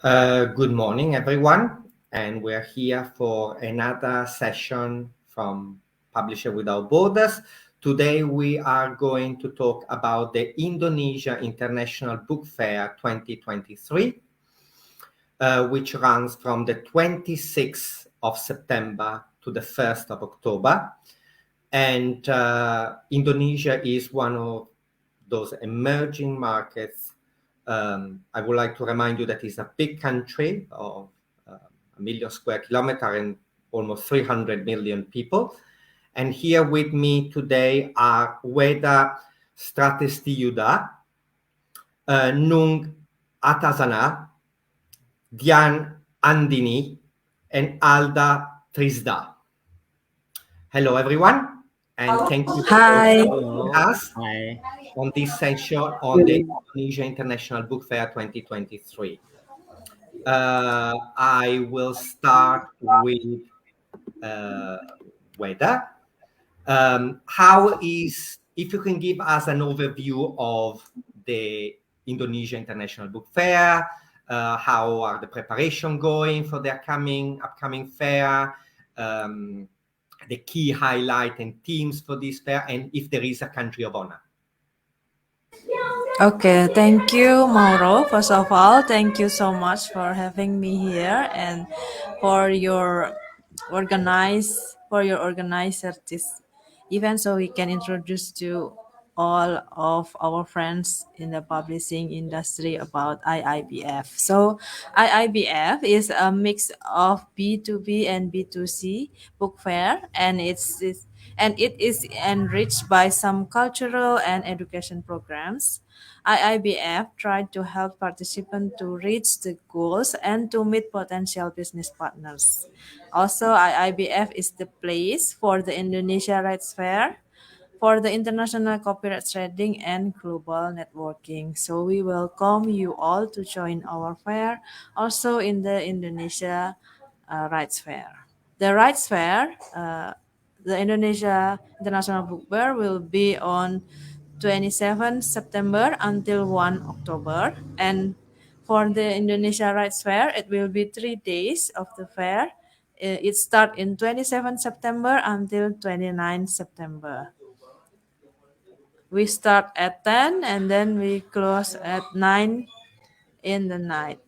Good morning, everyone, and we're here for another session from Publisher Without Borders. Today, we are going to talk about the Indonesia International Book Fair 2023, which runs from the 26th of September to the 1st of October. And Indonesia is one of those emerging markets. I would like to remind you that it's a big country of 1 million square kilometers and almost 300 million people. And here with me today are Weda Stratistiyuda, Nung Atasana, Dian Andini, and Alda Trisda. Hello, everyone, and thank you for joining us on this session on the Indonesia International Book Fair 2023. I will start with Weda. If you can give us an overview of the Indonesia International Book Fair, how are the preparation going for the upcoming fair, the key highlight and themes for this fair, and if there is a country of honor. Okay, thank you, Mauro. First of all, thank you so much for having me here and for your organizer this event, so we can introduce to all of our friends in the publishing industry about IIBF. So IIBF is a mix of B2B and B2C book fair, and it is enriched by some cultural and education programs. IIBF tried to help participants to reach the goals and to meet potential business partners. Also, IIBF is the place for the Indonesia Rights Fair, for the international copyright trading and global networking. So we welcome you all to join our fair, also in the Indonesia Rights Fair. The Rights Fair, the Indonesia International Book Fair, will be on 27 September until 1 October. And for the Indonesia Rights Fair, it will be 3 days of the fair. It starts in 27 September until 29 September. We start at 10 and then we close at 9 in the night.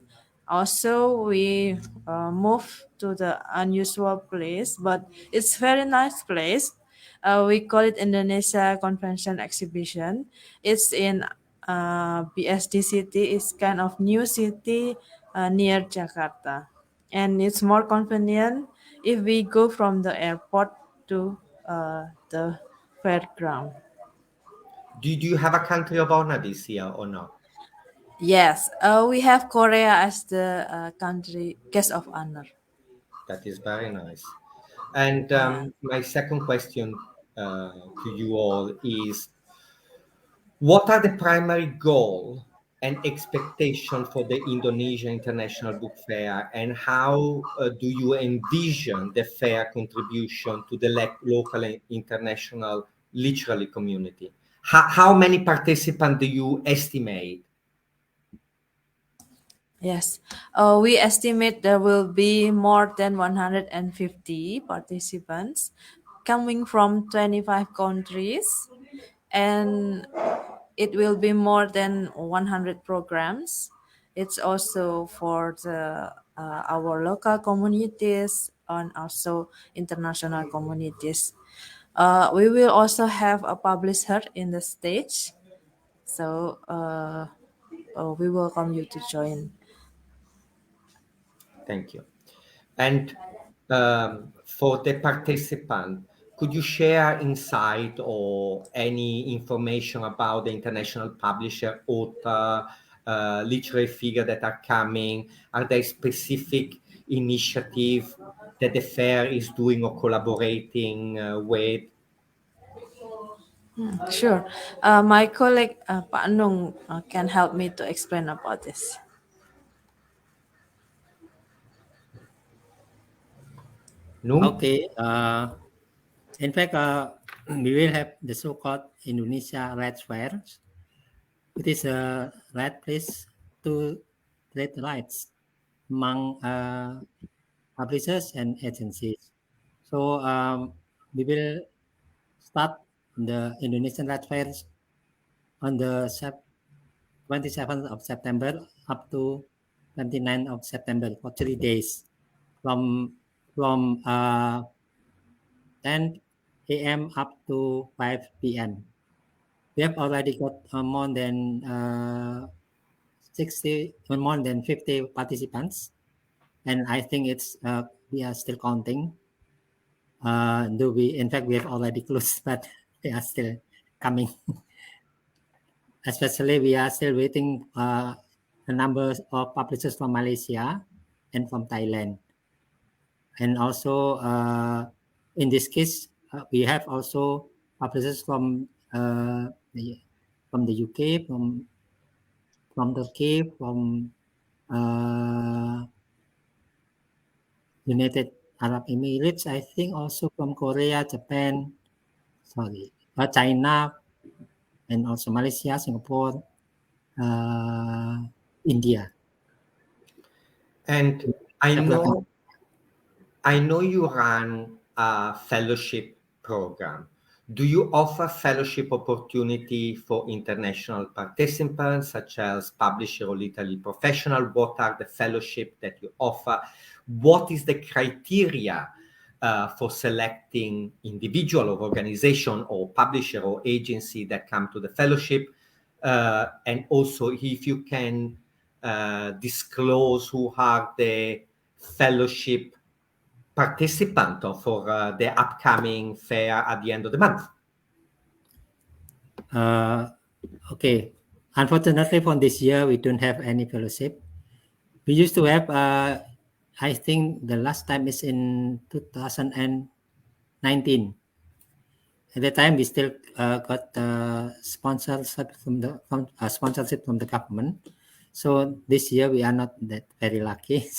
Also, we move to the unusual place, but it's very nice place. We call it Indonesia Convention Exhibition. It's in BSD city. It's kind of new city near Jakarta, and it's more convenient if we go from the airport to the fairground. Did you have a country of honor this year or not? Yes, we have Korea as the country guest of honor. That is very nice. And my second question to you all is, what are the primary goal and expectation for the Indonesia International Book Fair, and how do you envision the fair contribution to the local and international literary community? How many participants do you estimate? Yes, we estimate there will be more than 150 participants coming from 25 countries, and it will be more than 100 programs. It's also for our local communities and also international communities. We will also have a publisher in the stage, so we welcome you to join. Thank you. And for the participant, could you share insight or any information about the international publisher, author, literary figure that are coming? Are there specific initiative that the fair is doing or collaborating with? Sure. My colleague Pak Nung can help me to explain about this. No? Okay. In fact, we will have the so-called Indonesia Rights Fair. It is a right place to trade rights among publishers and agencies. So we will start the Indonesian Red Fair on the 27th of September up to 29th of September for 3 days from 10 a.m. up to 5 p.m. We have already got more than 50 participants, and I think it's we are still counting. In fact, we have already closed, but they are still coming. Especially, we are still waiting the numbers of publishers from Malaysia and from Thailand. And also, in this case, we have also publishers from the UK, from Turkey, from United Arab Emirates, I think also from Korea, Japan, China, and also Malaysia, Singapore, India. And I know you run a fellowship program. Do you offer fellowship opportunity for international participants, such as publisher or literary professional? What are the fellowship that you offer? What is the criteria for selecting individual or organization or publisher or agency that come to the fellowship? And also, if you can disclose who are the fellowship participant for the upcoming fair at the end of the month. Okay. Unfortunately, for this year, we don't have any fellowship. We used to have, I think the last time is in 2019. At the time, we still got sponsorship from the government. So this year, we are not that very lucky.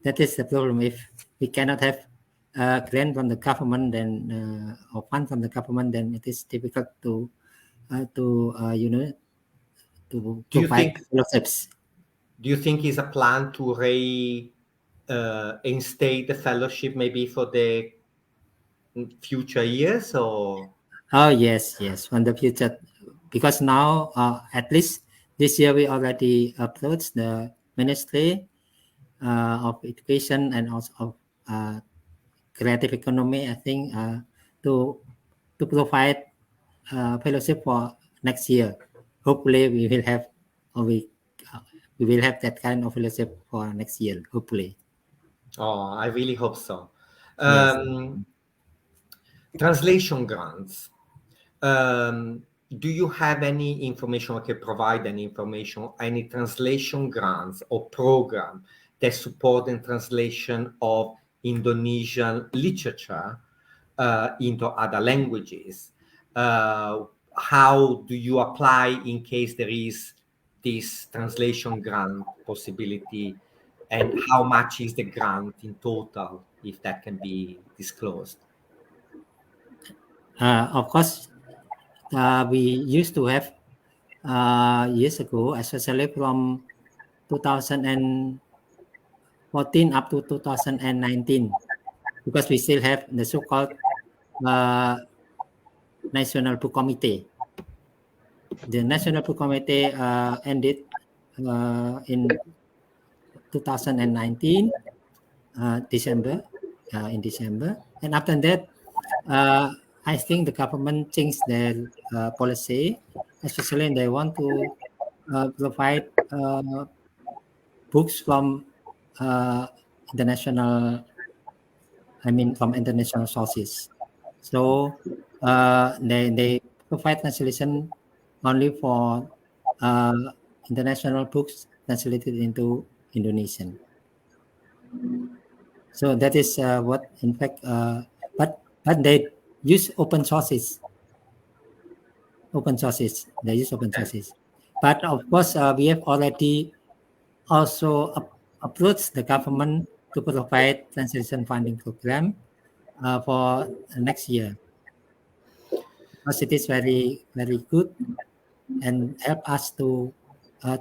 That is the problem. If we cannot have grant from the government, then or fund from the government, then it is difficult to provide fellowships. Do you think is a plan to reinstate the fellowship maybe for the future years, or? Oh yes, from the future, because now at least this year we already approached the Ministry of Education and also of Creative Economy, I think, to provide fellowship for next year. Hopefully, we will have that kind of fellowship for next year. Hopefully. Oh, I really hope so. Yes. Translation grants. Do you have any information or can provide any information, any translation grants or program that support the translation of Indonesian literature into other languages? How do you apply in case there is this translation grant possibility, and how much is the grant in total, if that can be disclosed? Of course, we used to have years ago, especially from 2014 up to 2019, because we still have the so-called National Book Committee. The National Book Committee ended in 2019 December, in December, and after that, I think the government changed their policy, especially they want to provide books from international sources. So they provide translation only for international books translated into Indonesian. So that is what, in fact, but they use open sources. They use open sources. But of course, we have already also approached the government to provide translation funding program for next year, because it is very, very good and help us to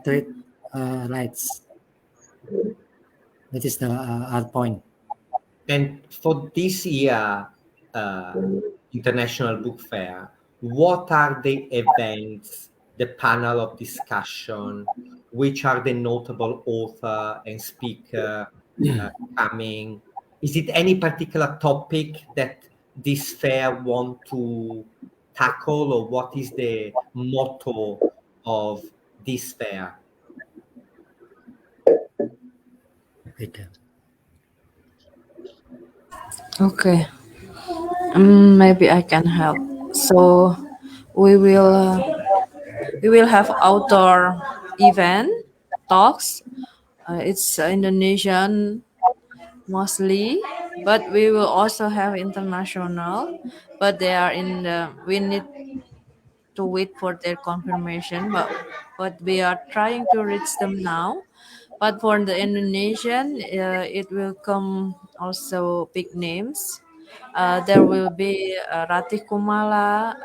trade rights. That is the our point. And for this year, uh, International Book Fair, what are the events, the panel of discussion, which are the notable author and speaker uh, coming? Is it any particular topic that this fair want to tackle, or what is the motto of this fair? Wait, Okay. Maybe I can help. So we will we will have outdoor event talks. It's Indonesian mostly, but we will also have international. But they are in the. We need to wait for their confirmation. But we are trying to reach them now. But for the Indonesian, it will come also big names. There will be Ratih Kumala.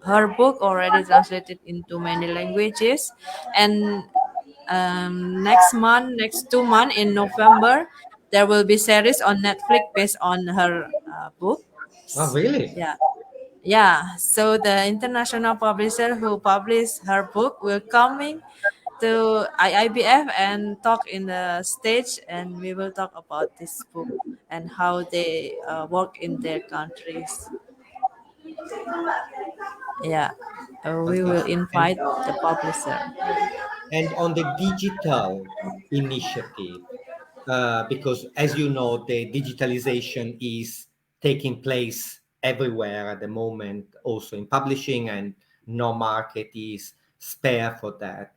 Her book already translated into many languages, and next 2 months in November, there will be series on Netflix based on her book. Oh, really? Yeah, yeah. So the international publisher who published her book will coming to IIBF and talk in the stage, and we will talk about this book and how they work in their countries. Yeah, we will Fantastic. And invite the publisher. on the digital initiative, because as you know, the digitalization is taking place everywhere at the moment, also in publishing, and no market is spare for that.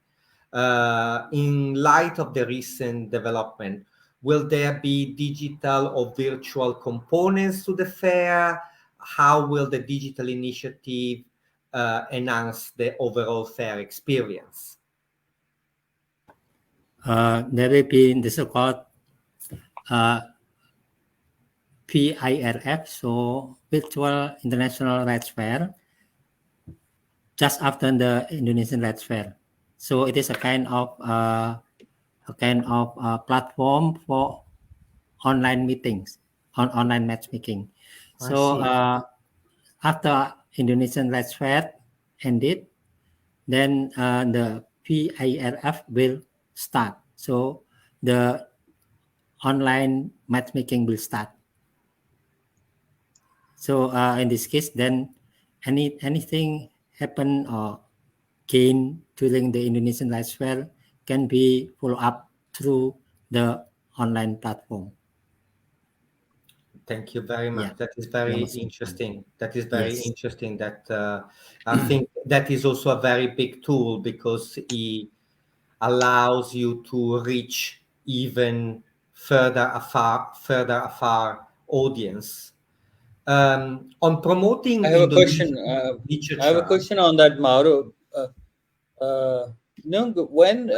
In light of the recent development, will there be digital or virtual components to the fair? How will the digital initiative enhance the overall fair experience? there will be the so-called uh, VIRF, so Virtual International Rights Fair, just after the Indonesian Rights Fair. So it is a kind of platform for online meetings, online matchmaking. I So see. after Indonesian Rights Fair ended, then the PIRF will start. So the online matchmaking will start. So in this case, then anything happen or gain during the Indonesian Rights Fair can be follow up through the online platform. Thank you very Yeah, much. That is you very understand. interesting. That is very Yes. interesting. That I think that is also a very big tool, because it allows you to reach even further afar audience. On promoting I have a question. Indonesian I have a literature. question on that, Mauro. No, when?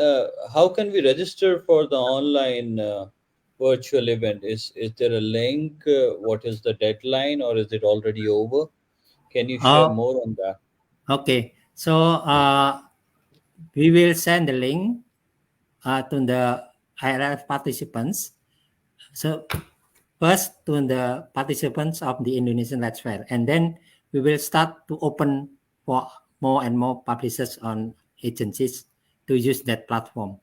How can we register for the online virtual event? Is there a link? What is the deadline, or is it already over? Can you share Oh, more on that? okay. So we will send the link to the IRF participants. So first to the participants of the Indonesian Rights Fair, and then we will start to open for more and more publishers on agencies to use that platform.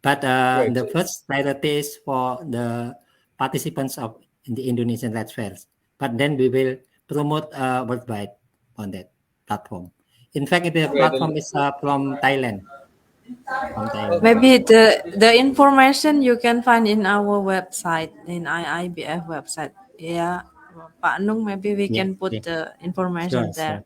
But Right. the So, first priority is for the participants of the Indonesian Rights Fairs. But then we will promote worldwide on that platform. In fact, the right. platform is from Thailand. From Thailand. Okay. Maybe the information you can find in our website, in IIBF website. Yeah, Pak Nung, maybe we Yeah, can put yeah. the Sure, information there. sure.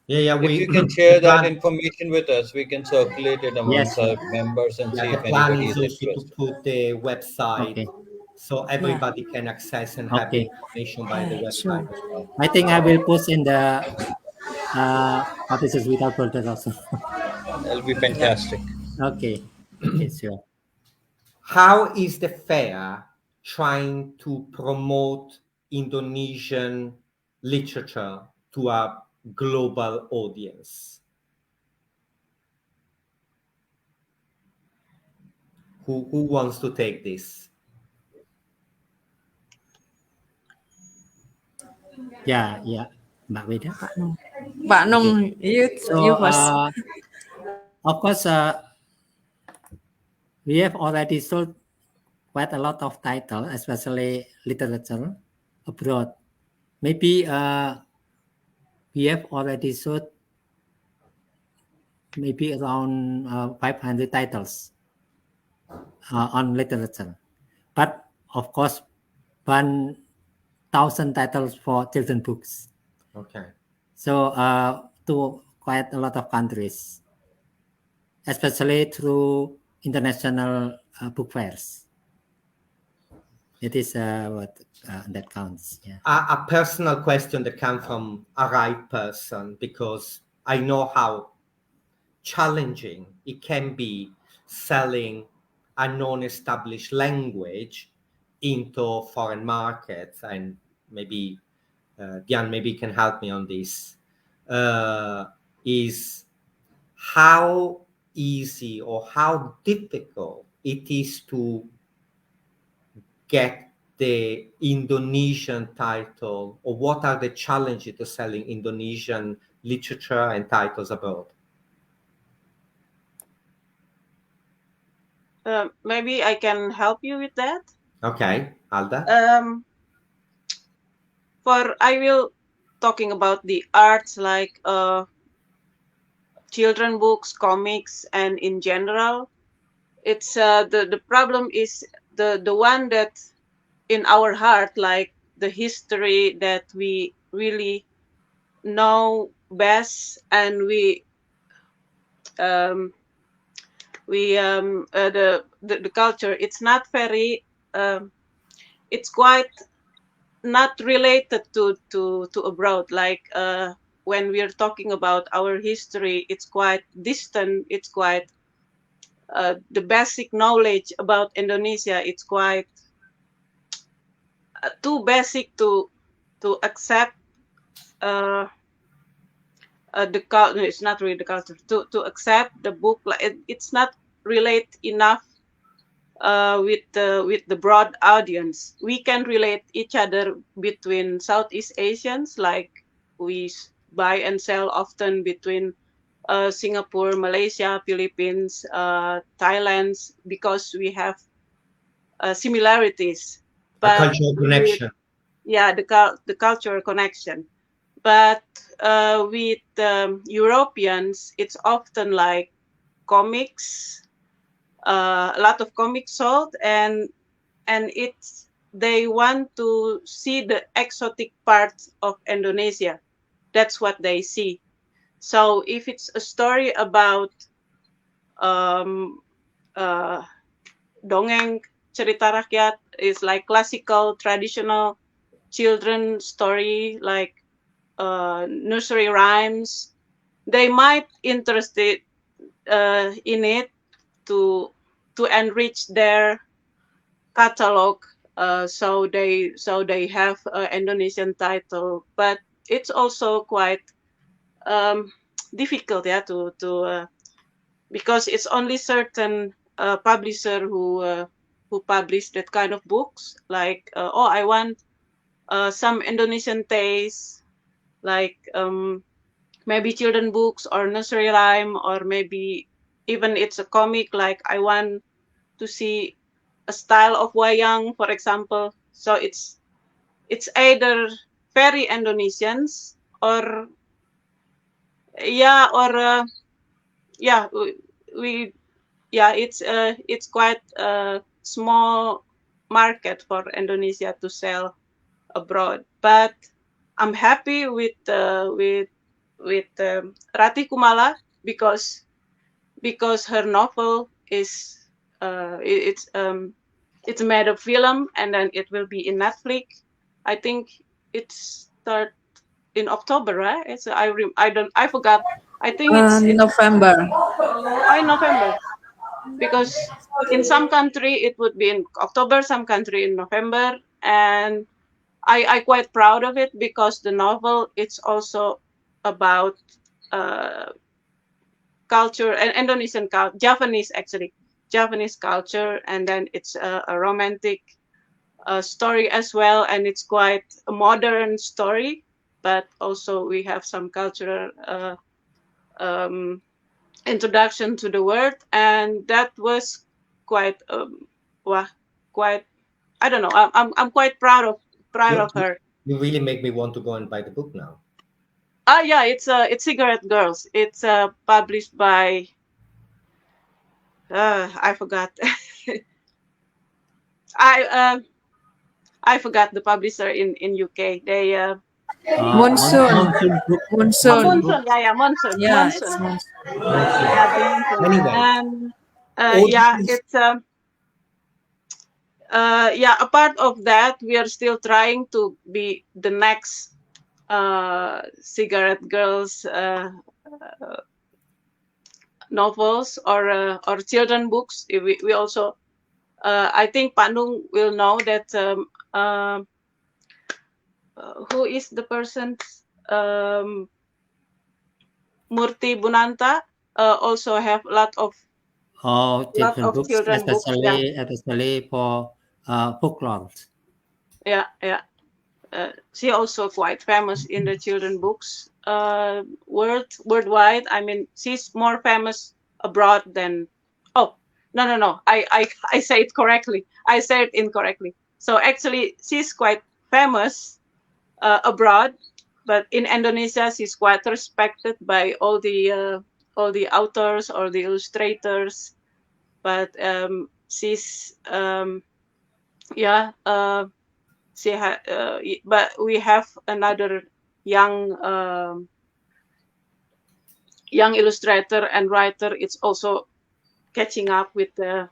Yeah, If we you can the share that plan. information with us, we can circulate it Yes, amongst sure. our members and Yeah, see the if plan anybody is is also to interested. put the website Okay, so Yeah, everybody can access and have the okay. information by the yeah, website sure. as well. I think I will post in the Publishers Without Borders also. That'll be Yeah. fantastic. Okay, okay, sure. How is the fair trying to promote Indonesian literature to a global audience? Who wants to take this? Yeah, Mbak Wida. Pak Nung, Okay. you So, first. of course, we have already sold quite a lot of title, especially literature abroad. Maybe we have already sold maybe around 500 titles on literature. But of course, 1,000 titles for children books. Okay. So to quite a lot of countries, especially through international book fairs. It is what that counts. Yeah. A personal question that comes from a right person, because I know how challenging it can be selling a non-established language into foreign markets, and maybe Diane maybe can help me on this. Is how easy or how difficult it is to get the Indonesian title, or what are the challenges to selling Indonesian literature and titles abroad? Maybe I can help you with that. Okay, Alda. I will talking about the arts, like children books, comics, and in general. It's the problem is the one that in our heart, like the history that we really know best, and the culture. It's not very. It's quite not related to abroad. Like when we're talking about our history, it's quite distant. It's quite the basic knowledge about Indonesia. It's quite too basic to accept the culture. It's not really the culture to accept the book. Like it's not relate enough with the broad audience. We can relate each other between Southeast Asians, like we buy and sell often between Singapore, Malaysia, Philippines, Thailand, because we have similarities. A But cultural connection. the cultural connection. But with Europeans, it's often like comics, a lot of comics sold, and they want to see the exotic parts of Indonesia. That's what they see. So if it's a story about dongeng, cerita rakyat, is like classical traditional children story, like nursery rhymes, they might interested in it to enrich their catalog. So they have an Indonesian title, but it's also quite difficult, to because it's only certain publisher who publish that kind of books. Like I want some Indonesian taste, like maybe children books or nursery rhyme, or maybe even it's a comic. Like I want to see a style of wayang, for example. So it's either very Indonesians or it's quite a small market for Indonesia to sell abroad. But I'm happy with Ratih Kumala, because her novel is it's made a film, and then it will be in Netflix. I think it start in October, right? I forgot. I think it's November. in November, because in some country it would be in October, some country in November, and I quite proud of it, because the novel, it's also about culture and Indonesian Japanese, actually Japanese culture, and then it's a romantic story as well, and it's quite a modern story, but also we have some cultural um, introduction to the world, and that was quite well, quite, I don't know. I'm quite proud You, of her. you really make me want to go and buy the book now. Ah, yeah, it's Cigarette Girls. It's published by I forgot. I I forgot the publisher in UK. They Monsoon. Monsoon book, Monsoon. monsoon book. Monsoon. Yeah, yeah, Monsoon. Yeah, it's Monsoon. monsoon. Monsoon. Yeah, the Monsoon. Anyway, And all yeah, these it's yeah, a part of that we are still trying to be the next Cigarette Girls novels or children books. We also I think Panung will know that who is the person, um, Murti Bunanta also have Oh, lot children of books, children books. Yeah, especially for folklore. yeah, yeah. She also quite famous in the children books worldwide. I mean, she's more famous abroad than. Oh, no. I say it correctly. I said it incorrectly. So actually, she's quite famous abroad, but in Indonesia, she's quite respected by all the authors or the illustrators. But she's yeah. But we have another young young illustrator and writer. It's also catching up with um,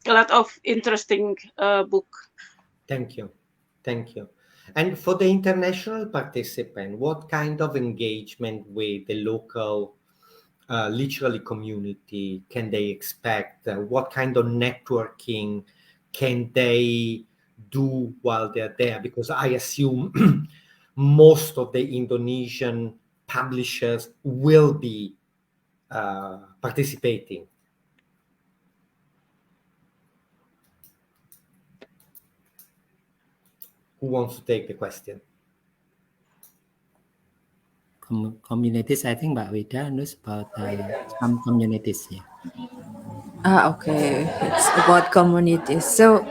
a lot of interesting book. Thank you. Thank you. And for the international participant, what kind of engagement with the local literary community can they expect? What kind of networking can they do while they're there? Because I assume most of the Indonesian publishers will be participating. Who wants to take the question? Communities, I think Mbak Wida knows about some communities here. Okay. It's about communities. So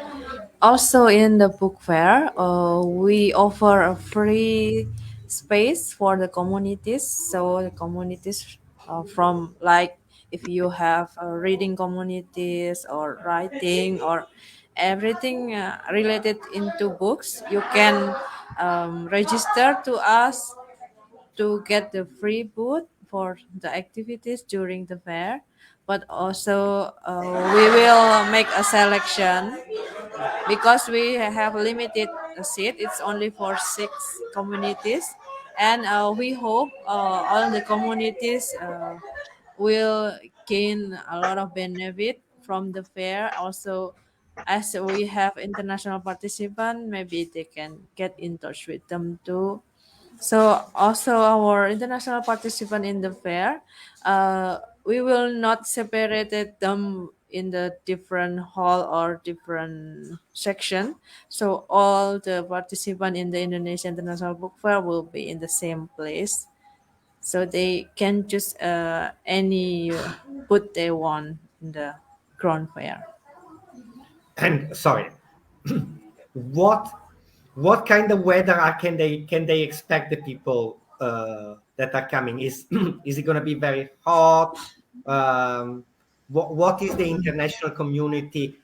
also in the book fair, we offer a free space for the communities. So the communities from like if you have reading communities or writing or everything related into books, you can register to us to get the free booth for the activities during the fair, but also we will make a selection because we have limited seat. It's only for 6 communities, and we hope all the communities will gain a lot of benefit from the fair. Also, as we have international participants, maybe they can get in touch with them too. So also our international participant in the fair, we will not separate them in the different hall or different section. So all the participant in the Indonesia International Book Fair will be in the same place. So they can choose any booth they want in the ground fair. And sorry, what what kind of weather can they expect the people that are coming? Is is it going to be very hot? What is the international community?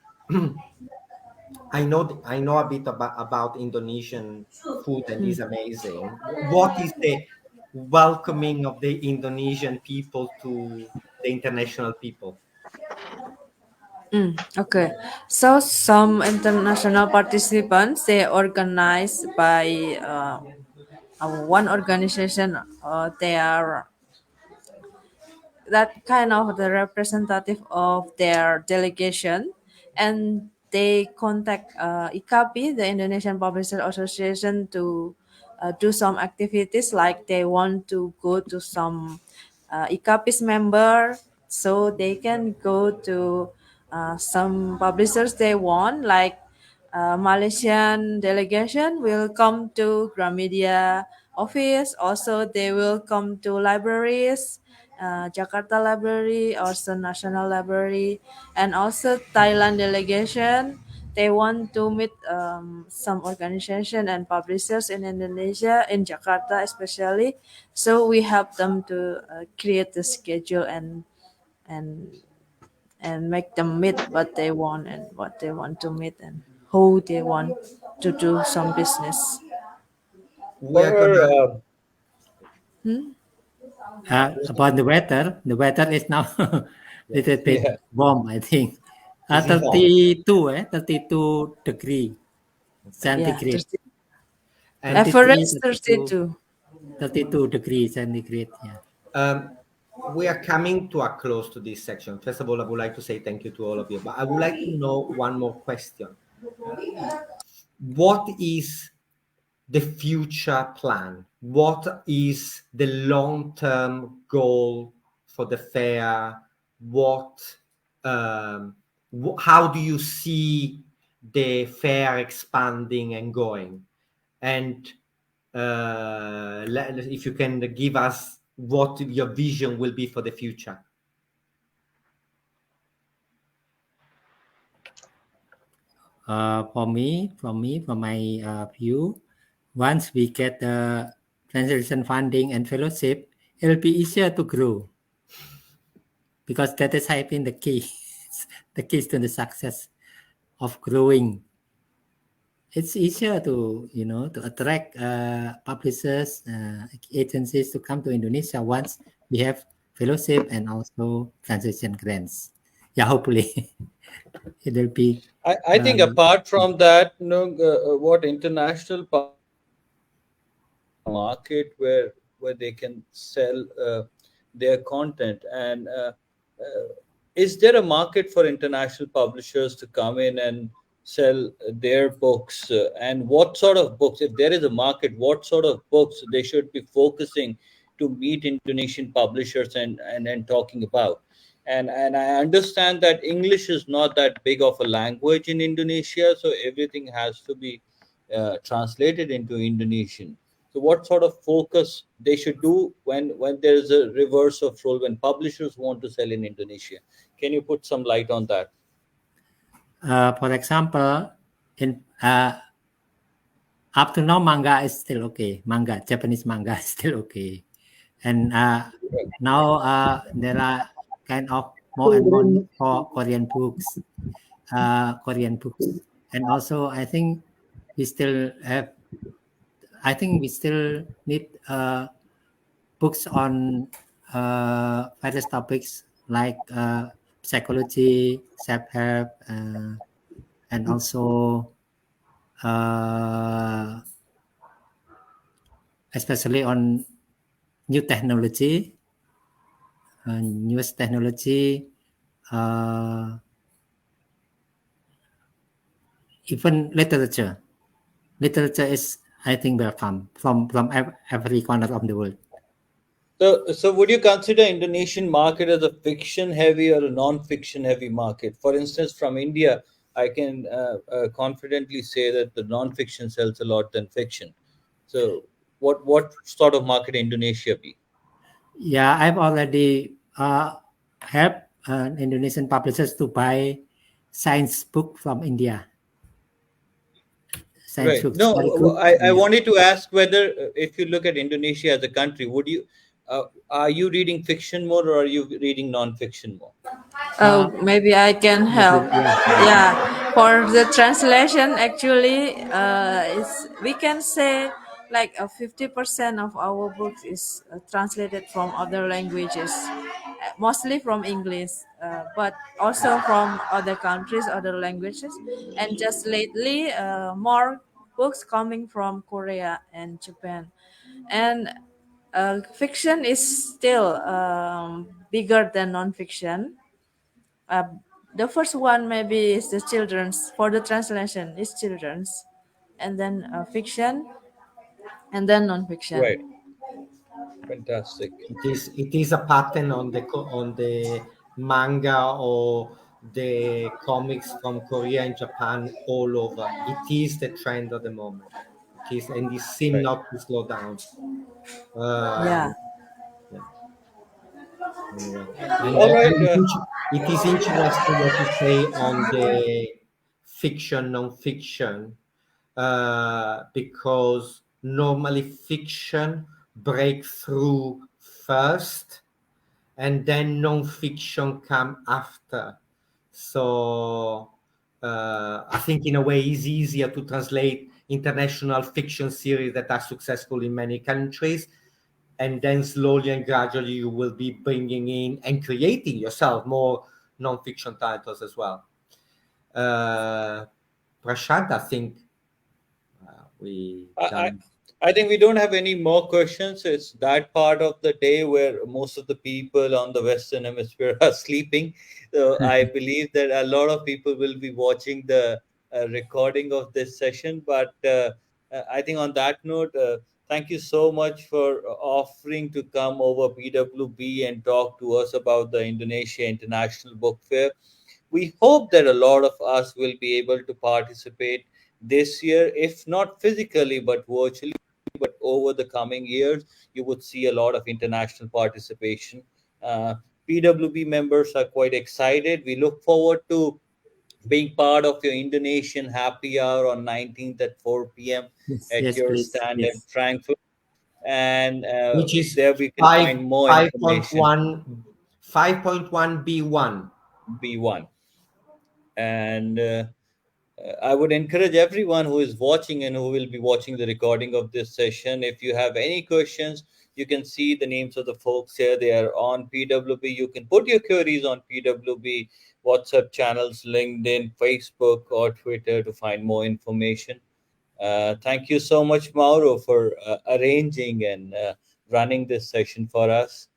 I know a bit about Indonesian food and is amazing. What is the welcoming of the Indonesian people to the international people? Okay, so some international participants they organized by one organization. They are that kind of the representative of their delegation, and they contact IKAPI, the Indonesian Publisher Association, to do some activities like they want to go to some ICAPIS member, so they can go to some publishers they want, like Malaysian delegation will come to Gramedia office. Also, they will come to libraries, Jakarta Library, also National Library, and also Thailand delegation. They want to meet some organization and publishers in Indonesia, in Jakarta especially. So we help them to create the schedule and and make them meet what they want and what they want to meet and who they want to do some business. We are For gonna. Hmm? About the weather is now little bit yeah, warm, I think. Is it warm? 32, 32 degree Yeah, centigrade. 30, And 33, average 32, 32. 32 degrees centigrade. Yeah. um, we are coming to a close to this section. First of all, I would like to say thank you to all of you, but I would like to know one more question. What is the future plan? What is the long-term goal for the fair? What, how do you see the fair expanding and going? And if you can give us what your vision will be for the future. From my view, once we get the translation funding and fellowship, it'll be easier to grow because that is, I think, the key, the keys to the success of growing. It's easier to to attract publishers, agencies to come to Indonesia once we have fellowship and also translation grants. Yeah, hopefully it will be. I think apart from that, what international market where they can sell their content, and is there a market for international publishers to come in and sell their books, and what sort of books, if there is a market, what sort of books they should be focusing to meet Indonesian publishers and talking about? And I understand that English is not that big of a language in Indonesia, so everything has to be translated into Indonesian. So what sort of focus they should do when there is a reverse of role, when publishers want to sell in Indonesia? Can you put some light on that? For example, in up to now, manga is still okay. Japanese manga is still okay, and now there are kind of more and more need for Korean books, and also I think we still have. I think we still need books on various topics like psychology, self-help, and also uh, especially on new technology, newest technology, uh, even literature. Literature is, I think, welcome from every corner of the world. So would you consider Indonesian market as a fiction heavy or a non-fiction heavy market? For instance, from India, I can confidently say that the non-fiction sells a lot than fiction. So what sort of market Indonesia be? Yeah, I've already helped Indonesian publishers to buy science book from India. Science Right. books very No, good. I Yeah. wanted to ask whether, if you look at Indonesia as a country, would you are you reading fiction more or are you reading non-fiction more? Oh, maybe I can help. Maybe, yeah, yeah. Yeah, for the translation, actually, we can say like 50% of our books is translated from other languages, mostly from English, but also from other countries, other languages, and just lately, more books coming from Korea and Japan, and fiction is still bigger than non-fiction. uh, the first one maybe is the children's, for the translation is children's, and then fiction, and then non-fiction. Right. Fantastic. It is a pattern on the manga or the comics from Korea and Japan all over. It is the trend of the moment. It is, and it seems Right. not to slow down. Yeah. Yeah. Anyway, All right. it is interesting what you say on the fiction, non-fiction, because normally fiction break through first, and then non-fiction come after. So I think in a way it's easier to translate international fiction series that are successful in many countries, and then slowly and gradually you will be bringing in and creating yourself more non-fiction titles as well. Prashant, I think we I, I done. I think we don't have any more questions. It's that part of the day where most of the people on the Western Hemisphere are sleeping. So I believe that a lot of people will be watching the recording of this session. But I think on that note, thank you so much for offering to come over PWB and talk to us about the Indonesia International Book Fair. We hope that a lot of us will be able to participate this year, if not physically, but virtually. But over the coming years, you would see a lot of international participation. Uh, PWB members are quite excited. We look forward to being part of your Indonesian happy hour on 19th at 4 p.m. Yes, at yes, your please. stand in Yes. Frankfurt. And Which is there we can five find more five point information. one 5.1B1. B1. And I would encourage everyone who is watching and who will be watching the recording of this session. If you have any questions, you can see the names of the folks here. They are on PWB. You can put your queries on PWB WhatsApp channels, LinkedIn, Facebook, or Twitter to find more information. Thank you so much, Mauro, for arranging and running this session for us.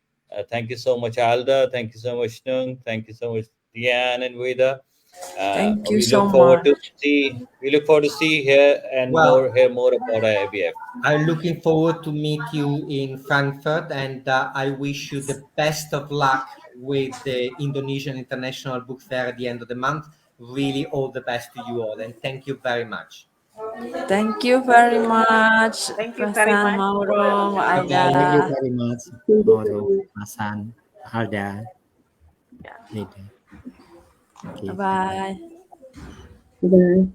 Thank you so much, Alda. Thank you so much, Nung. Thank you so much, Diane and Veda. Thank you We so look forward to much. see. We look forward to see here and Well, more hear more about IBF. I'm looking forward to meet you in Frankfurt, and I wish you the best of luck with the Indonesian International Book Fair at the end of the month. Really, all the best to you all, and thank you very much. Thank you very much, Thank you very Prasan, much for Mauro, Bye having Thank bye. you Alda. very much, me. Mauro, Hasan, Alda, Yeah. Nida. Okay, bye bye. Bye. Bye.